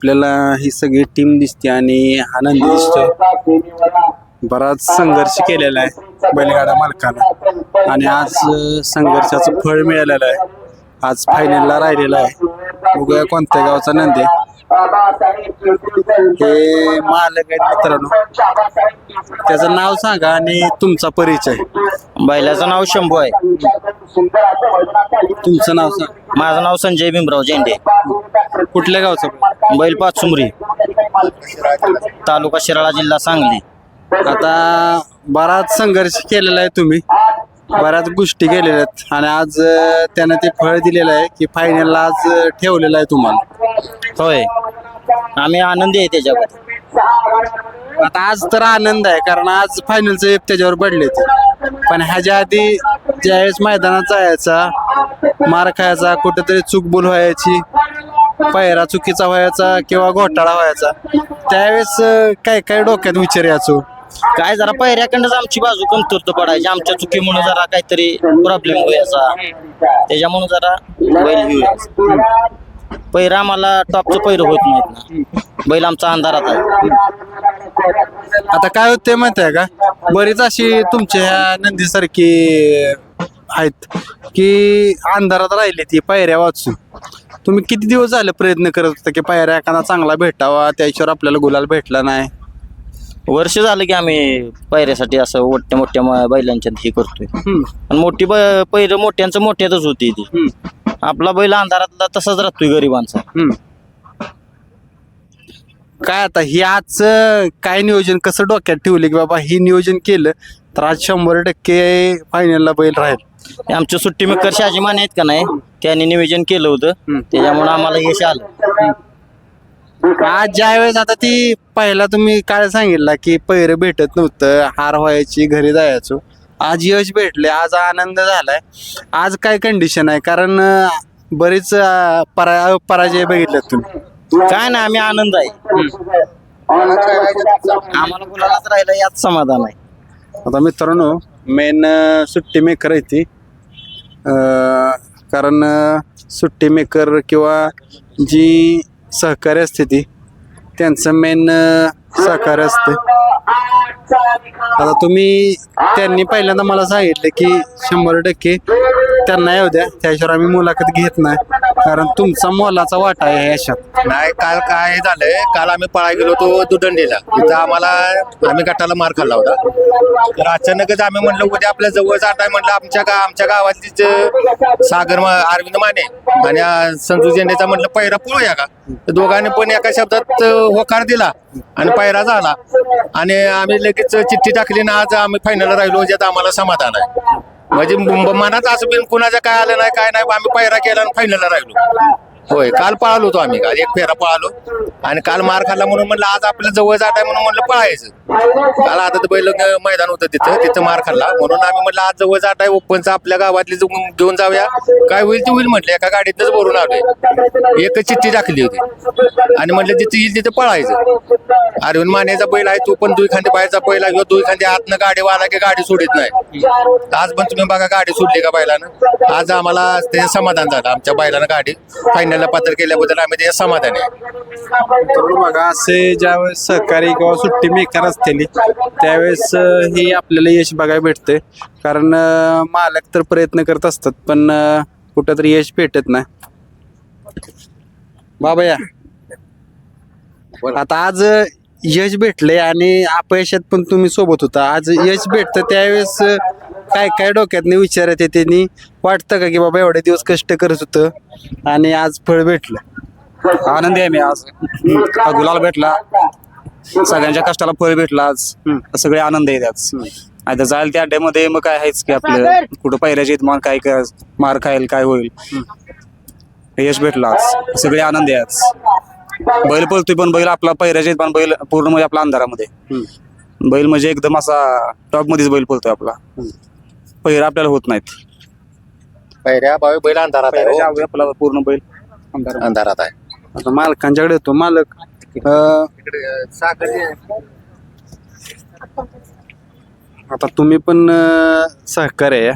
आपल्याला ही सगळी टीम दिसते आणि आनंद दिसतोय. बराच संघर्ष केलेला आहे बैलगाडा मालकाला आणि आज संघर्षाचं फळ मिळालेलं आहे. आज फायनलला राहिलेला आहे. बघूया कोणत्या गावचा नंदी. हे मालक आहेत मित्रांनो, त्याचं नाव सांगा आणि तुमचा परिचय. बैलाचं नाव शंभू आहे. तुमचं नाव सांगा. माझं नाव संजय भीमराव झेंडे. कुठल्या गावचं? बैल पाचसुमरी, तालुका शिराळा, जिल्हा सांगली. आता बराच संघर्ष केलेला आहे तुम्ही, बऱ्याच गोष्टी केलेल्या आहेत आणि आज त्यानं ते फळ दिलेलं आहे की फायनलला आज ठेवलेलं आहे तुम्हाला. होय, आम्ही आनंदी आहे त्याच्याबद्दल. आता आज तर आनंद आहे कारण आज फायनलचं एक त्याच्यावर पडले ते, पण ह्याच्या आधी ज्यावेळेस मैदानात जायचा, मार खायचा, कुठेतरी चूकबोल व्हायची, पायरा चुकीचा व्हायचा किंवा घोटाळा व्हायचा, त्यावेळेस काय काय डोक्यात विचार यायचो. काय जरा पहिऱ्याकडनंच आमची बाजू कमतरता पडायची. आमच्या चुकीमुळे जरा काहीतरी प्रॉब्लेम व्हायचा, त्याच्यामुळे जरा बैल घेऊया. पहिरा आम्हाला टॉपचं पहिरं होत नाहीत ना, बैल आमचा अंधारात आहे. आता काय होते माहिती आहे का, बरीच अशी तुमच्या ह्या नंदीसारखी आहेत की अंधारात राहिली ती पायऱ्या वाचून. तुम्ही किती दिवस झाले प्रयत्न करत होता की पायऱ्या एखादा चांगला भेटावा, त्याच्यावर आपल्याला गुलाल भेटला नाही? वर्ष झालं की आम्ही पहिऱ्यासाठी असं मोठ्या मोठ्या बैलांच्या हे करतोय. आणि मोठी पहिरं मोठ्यांचं मोठ्यातच होती ती. आपला बैल अंधारातला तसाच राहतोय गरिबांचा. काय आता ही आज काय नियोजन कसं डोक्यात ठेवले की बाबा ही नियोजन केलं तर आज 100% फायनलला बैल राहील? आमचे सुट्टी मेकर शहाजी माने आहेत का नाही, त्यांनी नियोजन केलं होतं, त्याच्यामुळे आम्हाला यश आलं. आज ज्या वेळेस आता ती पहिला तुम्ही काय सांगितलं की पैर भेटत नव्हतं, हार व्हायची, घरी जायचो, आज यश भेटले, आज आनंद झालाय. आज काय कंडिशन आहे? कारण बरीच पराजय बघितले तुम्ही. काय नाही, आम्ही आनंद आहे. आम्हाला गुलालाच राहिलं यात समाधान आहे. आता मित्रांनो, मेन सुट्टी मेकर आहे ती, कारण सुट्टी मेकर किंवा जी सहकार्य असते ती त्यांचं मेन सहकार्य असते. आता तुम्ही त्यांनी पहिल्यांदा मला सांगितलं की 100% त्यांना येऊ द्या, त्याशिवाय आम्ही मुलाखत घेत नाही, कारण तुमचा मोलाचा वाटा आहे याच्यात. नाही, काल काय झालंय, काल आम्ही पळा गेलो होतो दुदंडीला. तिथं आम्ही गटाला मार खाल्ला होता. तर अचानकच आम्ही म्हणलं उद्या आपल्या जवळ जात आहे. म्हणलं आमच्या गावातलीच सागर अरविंद माने आणि संजू झेंडेचा म्हणलं पैरा पळूया का. तर दोघांनी पण एका शब्दात होकार दिला आणि पैरा झाला आणि आम्ही लगेच चिठ्ठी टाकली ना आज आम्ही फायनल राहिलो, ज्यात आम्हाला समाधान आहे. म्हणजे मनात असं बिन कुणाचं काय आलं नाही, काय नाही, आम्ही पैरा केला आणि फायनलला राहिलो. होय, काल पळालो होतो आम्ही, काल एक फेरा पळालो आणि काल मार खाल्ला म्हणून म्हणलं आज आपल्या जवळ जात आहे म्हणून म्हणलं पळायचं. काल आता तर बैल मैदान होतं तिथं मार खाल्ला म्हणून आम्ही म्हणलं आज जवळ जात आहे, ओपनचा आपल्या गावातली घेऊन जाऊया, काय होईल ते होईल म्हटलं. एका गाडीतच भरून आलोय, एकच चिठ्ठी टाकली होती आणि म्हटलं जिथे येईल तिथे पळायचं. अरविंद मानेचा बैल आहे, तो पण दुई खांदे बाहेरचा बैल आहे, दुई खांदे आतनं गाडी वाला की गाडी सोडित नाही. आज पण तुम्ही बघा गाडी सोडली का बैलानं. आज आम्हाला त्याचं समाधान झालं, आमच्या बैलानं गाडी फायनल पात्र केल्याबद्दल आम्ही त्याच्या समाधान आहे. बघा, असे ज्यावेळेस सहकारी किंवा सुट्टी मेकर असतील त्यावेळेस हे आपल्याला यश बघायला भेटते, कारण मालक तर प्रयत्न करत असतात पण कुठंतरी यश भेटत नाही. बाबा या, आता आज यश भेटले आणि अपयशात पण तुम्ही सोबत होता. आज यश भेटतं त्यावेळेस काय काय डोक्यात विचारत येते, वाटतं का की बाबा एवढे दिवस कष्ट करत होतं आणि आज फळ भेटलं? आनंदी आहे मी आज. हा गुलाल भेटला, सगळ्यांच्या कष्टाला फळ भेटला आज, सगळे आनंद आहे आज. आता जायला त्या अड्ड्यामध्ये मग काय आहेच की आपलं कुठं पायऱ्याचे काय मार खायला काय होईल, यश भेटला आज, सगळे आनंद आहे आज. बैल पळतोय पण बैल आपला पायऱ्याचे पण बैल पूर्ण म्हणजे आपला अंधारामध्ये. बैल म्हणजे एकदम असा टॉप मध्येच बैल पळतोय आपला, पहिरा आपल्याला होत नाहीत. पैऱ्या बैल अंधारात आहे, आपला पूर्ण बैल अंधारात आहे. आता मालकांच्याकडे येतो. मालक, आता तुम्ही पण सहकार्य आहे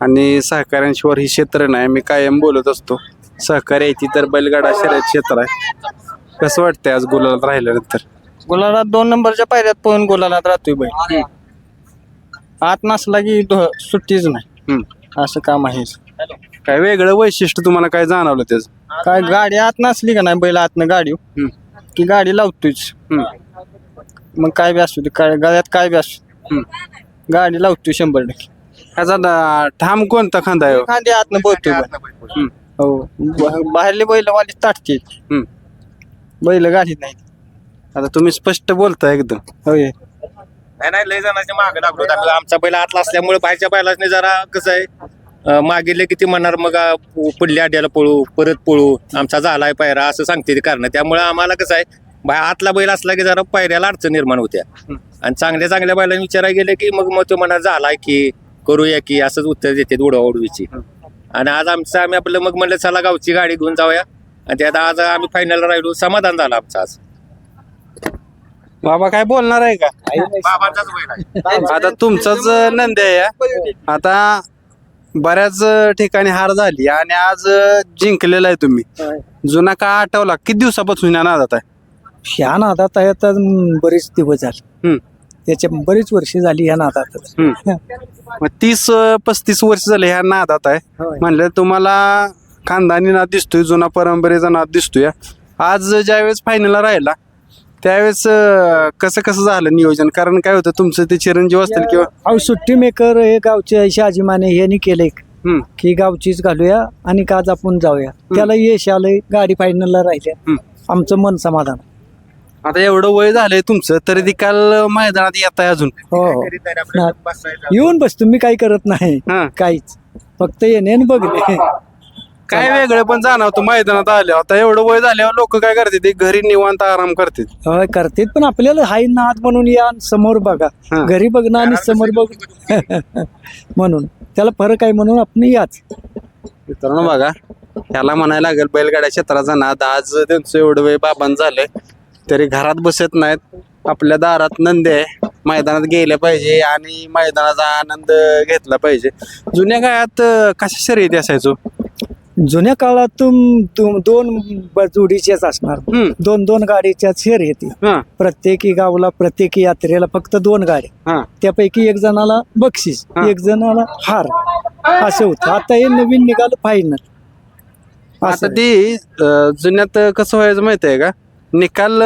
आणि सहकार्यांशिवाय ही क्षेत्र नाही. मी कायम बोलत असतो, सहकार्य आहे ती तर बैलगाडा शर्यत क्षेत्र आहे. कसं वाटतंय आज गुलालात राहिल्यानंतर? गुलाला 2 नंबरच्या पायऱ्यात पळून गुलालात राहतोय बैल. आत नसला की सुट्टीच नाही, असं काम आहे. काय वेगळं वैशिष्ट्य तुम्हाला काय जाणवलं त्याचं? काय गाडी आत नसली का नाही बैल आतनं गाडी की गाडी लावतोयच. मग काय बी असू दे, काय गळ्यात काय बी असू गाडी लावतोय 100%. ह्याचा ठाम कोणता खांदा आहे हो? खांदी आतनं बोलतोय बैल. हो बाहेरले बैल वाली ताटते, बैल गाडीत नाही. आता तुम्ही स्पष्ट बोलताय एकदम. होय नाही लय जणांच्या मागे लागलो आम्ही. आमचा बैल आतला असल्यामुळे बाहेरच्या बैलाने जरा कसं आहे मागितले किती म्हणणार मग पुढल्या अड्ड्याला पळू परत पळू आमचा झालाय पायरा असं सांगते ते कारण. त्यामुळे आम्हाला कसं आहे आतला बैल असला की जरा पायऱ्याला अडचण निर्माण होत्या. आणि चांगल्या चांगल्या बैलांनी विचारायला गेले की मग तो म्हणा झालाय की करूया की असंच उत्तर देते उडवाउडवीची. आणि आज आम्ही आपलं मग म्हणलं चला गावची गाडी घेऊन जाऊया. आणि त्यात आज आम्ही फायनलला राहिलो, समाधान झालं आमचं आज. बाबा काय बोलणार आहे का? बाबांचाच बैल आहे. आता तुमचाच नंदी आहे. आता बऱ्याच ठिकाणी हार झाली आणि आज जिंकलेला आहे तुम्ही. जुना का आठवला? किती दिवसापासून या नादात आहे? ह्या नादात आहे आता बरेच दिवस झाले, त्याच्या बरीच वर्ष झाली ह्या नादात. मग 30-35 वर्ष झाले ह्या नादात आहे. म्हणलं तुम्हाला खानदानी नाद दिसतोय, जुना परंपरेचा नाद दिसतोय. आज ज्यावेळेस फायनलला राहिला त्यावेळेस कसं कसं झालं नियोजन? कारण काय होतं तुमचं ते चिरंजीव असतील किंवा अहो सुट्टी मेकर हे गावचे शहाजी माने यांनी केलंय की गावचीच घालूया आणि आज आपण जाऊया. त्याला यश आलंय, गाडी फायनलला राहिल्या, आमचं मन समाधान. आता एवढं वय झालंय तुमचं तरी देखील मैदानात येत आहे अजून. हो येऊन बसतो मी, काही करत नाही काहीच, फक्त येणे आणि बघणे. काय वेगळं पण जाणवतं मैदानात आल्यावर. आता एवढं वय झाल्यावर लोक काय करतात ते घरी निवांत आराम करतात. होय करतात, पण आपल्याला हाय नाद म्हणून या समोर बघा, घरी बघणं आणि समोर बघ म्हणून त्याला फरक आहे म्हणून आपण याच. मित्रांनो बघा, ह्याला म्हणायला लागेल बैलगाड्या क्षेत्राचा नाद. आज त्यांचं एवढं वय बाबांन झालंय तरी घरात बसत नाहीत. आपल्या दारात नंदी आहे, मैदानात गेले पाहिजे आणि मैदानाचा आनंद घेतला पाहिजे. जुन्या काळात कशा शर्यती असायचो? जुन्या काळात दोन जोडीच्याच असणार, 2-2 गाडीच्या शर्यती. प्रत्येकी गावला प्रत्येकी यात्रेला फक्त 2 गाड्या, त्यापैकी एक जणाला बक्षीस, एक जणाला हार, असं होतं. आता हे नवीन निघालं फायनल. आता ते जुन्यात कसं व्हायचं माहिती आहे का? निकाल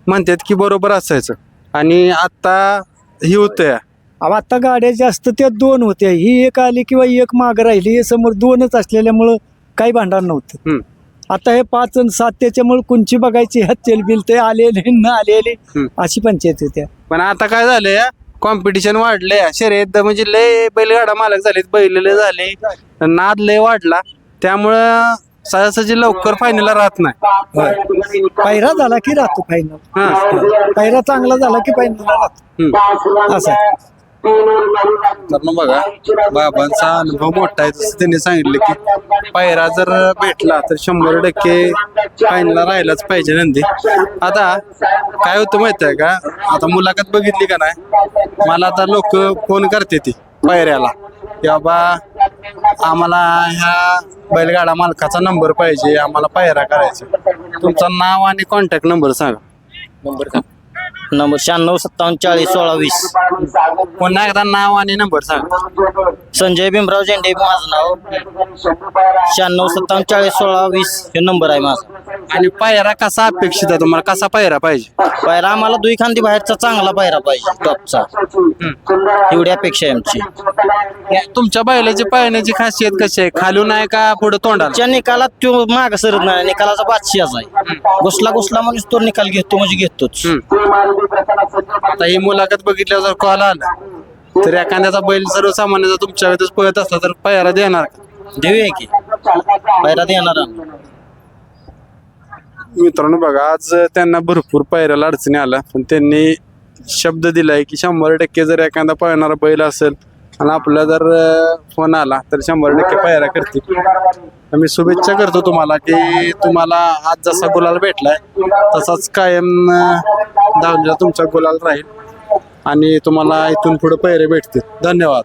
म्हणतात की बरोबर असायचं आणि आता ही होतंय. आता गाड्या जास्त त्या 2 होत्या, ही एक आली किंवा एक माग राहिली, हे समोर 2च असलेल्यामुळं काही भांडण नव्हतं. आता हे 5 आणि 7 त्याच्यामुळे कोणची बघायची हत्तेल बिल ते आलेले न आलेले अशी पंचायत होत्या. पण आता काय झालंय, कॉम्पिटिशन वाढलंय, शर्यत म्हणजे लय बैलगाडा मालक झाले, बैल झाले, नाद लय वाढला. त्यामुळं सहजासहजी लवकर फायनलला राहत नाही. पायरा झाला की राहतो फायनल, पायरा चांगला झाला की फायनलला राहतो असं. तर मग बघा, बाबांचा अनुभव मोठा आहे. जसं त्यांनी सांगितलं की पायरा जर भेटला तर 100% फायनलला राहिलाच पाहिजे नंदी. आता काय होतं माहिती आहे का? आता मुलाखत बघितली का नाही, मला आता लोक फोन करते ती पायऱ्याला की बाबा आम्हाला ह्या बैलगाडा मालकाचा नंबर पाहिजे, आम्हाला पायरा करायचा. तुमचं नाव आणि कॉन्टॅक्ट नंबर सांगा. नंबर 96 57 40 16 20. पुन्हा एकदा नाव आणि नंबर सांगा. संजय भीमराव झेंडे माझं नाव. 96 57 40 16 20 हे नंबर आहे माझा. आणि पायरा कसा अपेक्षित आहे तुम्हाला? कसा पायरा पाहिजे? पायरा आम्हाला 2 खांदी बाहेरचा चांगला पायरा पाहिजे, टॉपचा. एवढी अपेक्षा आहे आमची. तुमच्या बैलाची पाळण्याची खासियत कशी आहे? खालून आहे का पुढे तोंडाला? ज्या निकालात तो माग सरत नाही, निकालाचा बादशाह आहे. घुसला माणूस तो निकाल घेतो म्हणजे घेतोच. आता ही मुलाखत बघितल्यावर जर कॉल आला तर एखाद्याचा बैल सर्वसामान्याचा तुमच्या वेळेस पळत असला तर पायरा देणार का? देऊया की पायरा देणार. मित्रांनो बघा, आज त्यांना भरपूर पायऱ्याला अडचणी आल्या, पण त्यांनी शब्द दिलाय की 100% जर एखादा पळणारा बैल असेल आणि आपला जर फोन आला तर 100% पायरा करतील. मी शुभेच्छा करतो तुम्हाला की तुम्हाला आज जसा गुलाल भेटलाय तसाच कायम धावण्याला तुमचा गुलाल राहील आणि तुम्हाला इथून पुढे पायरे भेटतील. धन्यवाद.